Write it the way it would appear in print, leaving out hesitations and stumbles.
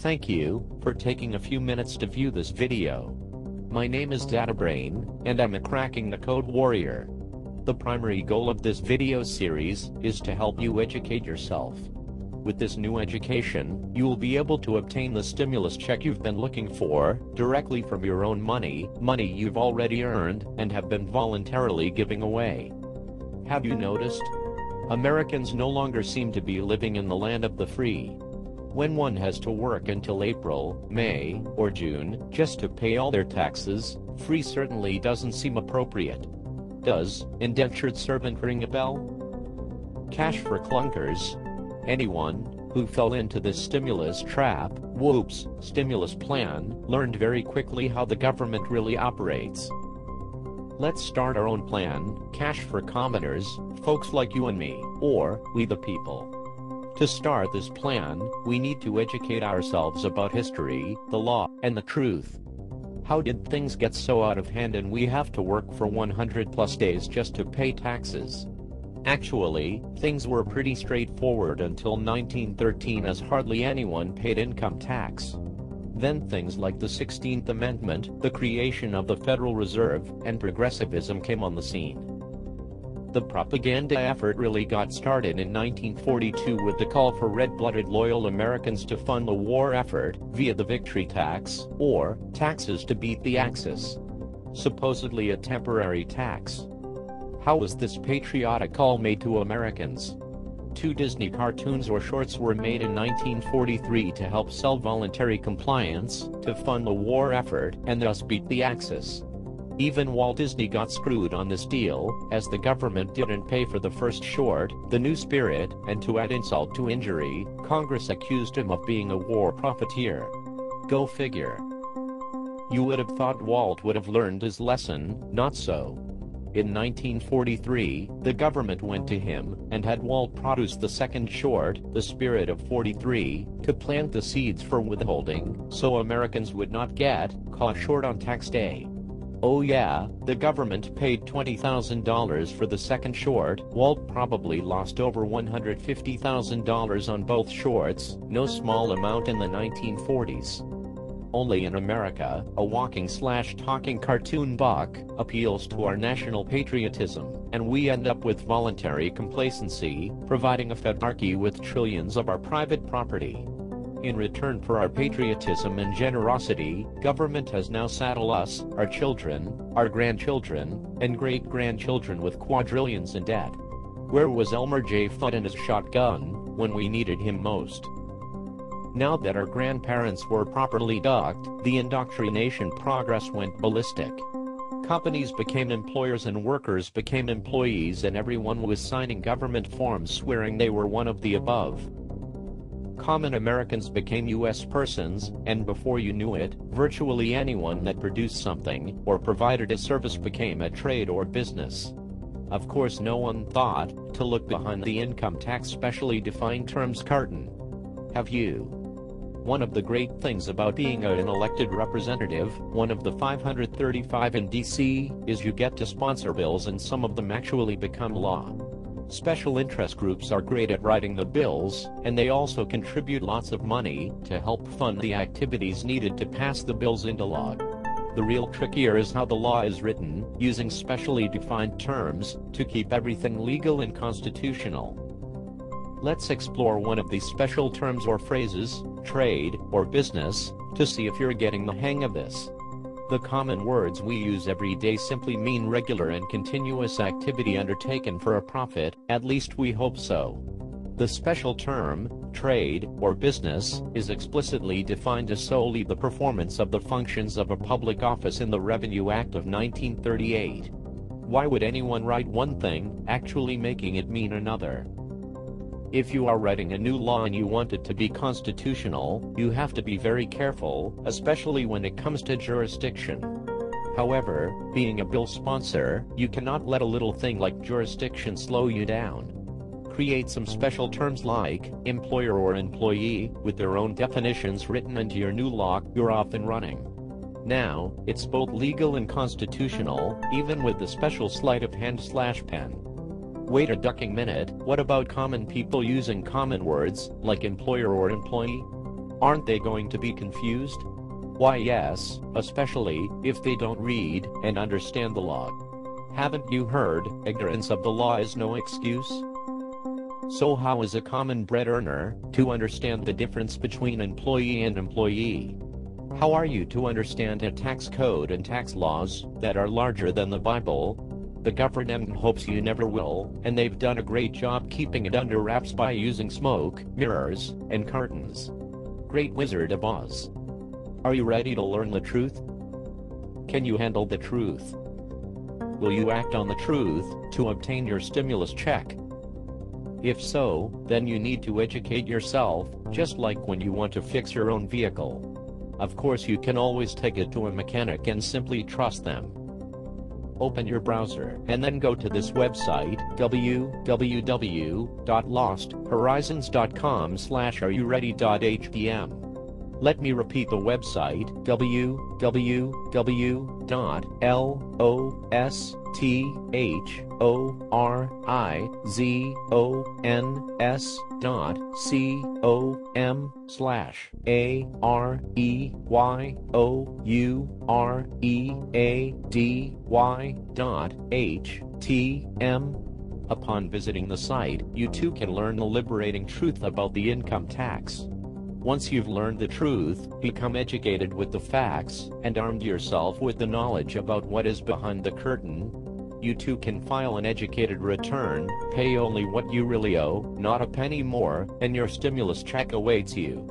Thank you for taking a few minutes to view this video. My name is DataBrain, and I'm a Cracking the Code warrior. The primary goal of this video series is to help you educate yourself. With this new education, you will be able to obtain the stimulus check you've been looking for, directly from your own money you've already earned, and have been voluntarily giving away. Have you noticed? Americans no longer seem to be living in the land of the free. When one has to work until April, May, or June, just to pay all their taxes, free certainly doesn't seem appropriate. Does indentured servant ring a bell? Cash for clunkers. Anyone who fell into this stimulus trap, whoops, stimulus plan, learned very quickly how the government really operates. Let's start our own plan, cash for commoners, folks like you and me, or we the people. To start this plan, we need to educate ourselves about history, the law, and the truth. How did things get so out of hand and we have to work for 100+ days just to pay taxes? Actually, things were pretty straightforward until 1913, as hardly anyone paid income tax. Then things like the 16th Amendment, the creation of the Federal Reserve, and progressivism came on the scene. The propaganda effort really got started in 1942 with the call for red-blooded loyal Americans to fund the war effort via the victory tax, or taxes to beat the Axis. Supposedly a temporary tax. How was this patriotic call made to Americans? 2 Disney cartoons or shorts were made in 1943 to help sell voluntary compliance to fund the war effort and thus beat the Axis. Even Walt Disney got screwed on this deal, as the government didn't pay for the first short, The New Spirit, and to add insult to injury, Congress accused him of being a war profiteer. Go figure. You would have thought Walt would have learned his lesson, not so. In 1943, the government went to him and had Walt produce the second short, The Spirit of 43, to plant the seeds for withholding, so Americans would not get caught short on tax day. Oh yeah, the government paid $20,000 for the second short. Walt probably lost over $150,000 on both shorts, no small amount in the 1940s. Only in America, a walking/talking cartoon buck appeals to our national patriotism, and we end up with voluntary complacency, providing a fedarchy with trillions of our private property. In return for our patriotism and generosity, government has now saddled us, our children, our grandchildren, and great-grandchildren with quadrillions in debt. Where was Elmer J. Fudd and his shotgun when we needed him most? Now that our grandparents were properly ducked, the indoctrination progress went ballistic. Companies became employers and workers became employees, and everyone was signing government forms swearing they were one of the above. Common Americans became U.S. persons, and before you knew it, virtually anyone that produced something or provided a service became a trade or business. Of course, no one thought to look behind the income tax specially defined terms curtain. Have you? One of the great things about being an elected representative, one of the 535 in D.C., is you get to sponsor bills, and some of them actually become law. Special interest groups are great at writing the bills, and they also contribute lots of money to help fund the activities needed to pass the bills into law. The real trick here is how the law is written, using specially defined terms to keep everything legal and constitutional. Let's explore one of these special terms or phrases, trade or business, to see if you're getting the hang of this. The common words we use every day simply mean regular and continuous activity undertaken for a profit, at least we hope so. The special term, trade or business, is explicitly defined as solely the performance of the functions of a public office in the Revenue Act of 1938. Why would anyone write one thing, actually making it mean another? If you are writing a new law and you want it to be constitutional, you have to be very careful, especially when it comes to jurisdiction. However, being a bill sponsor, you cannot let a little thing like jurisdiction slow you down. Create some special terms like employer or employee, with their own definitions written into your new law, you're off and running. Now, it's both legal and constitutional, even with the special sleight of hand/pen. Wait a ducking minute, what about common people using common words, like employer or employee? Aren't they going to be confused? Why yes, especially if they don't read and understand the law. Haven't you heard, ignorance of the law is no excuse? So how is a common bread earner to understand the difference between employee and employee? How are you to understand a tax code and tax laws that are larger than the Bible? The government hopes you never will, and they've done a great job keeping it under wraps by using smoke, mirrors, and curtains. Great Wizard of Oz. Are you ready to learn the truth? Can you handle the truth? Will you act on the truth to obtain your stimulus check? If so, then you need to educate yourself, just like when you want to fix your own vehicle. Of course, you can always take it to a mechanic and simply trust them. Open your browser and then go to this website, www.losthorizons.com/areyouready.htm. Let me repeat the website, www.losthorizons.com/aready.htm. Upon visiting the site, you too can learn the liberating truth about the income tax. Once you've learned the truth, become educated with the facts, and armed yourself with the knowledge about what is behind the curtain, you too can file an educated return, pay only what you really owe, not a penny more, and your stimulus check awaits you.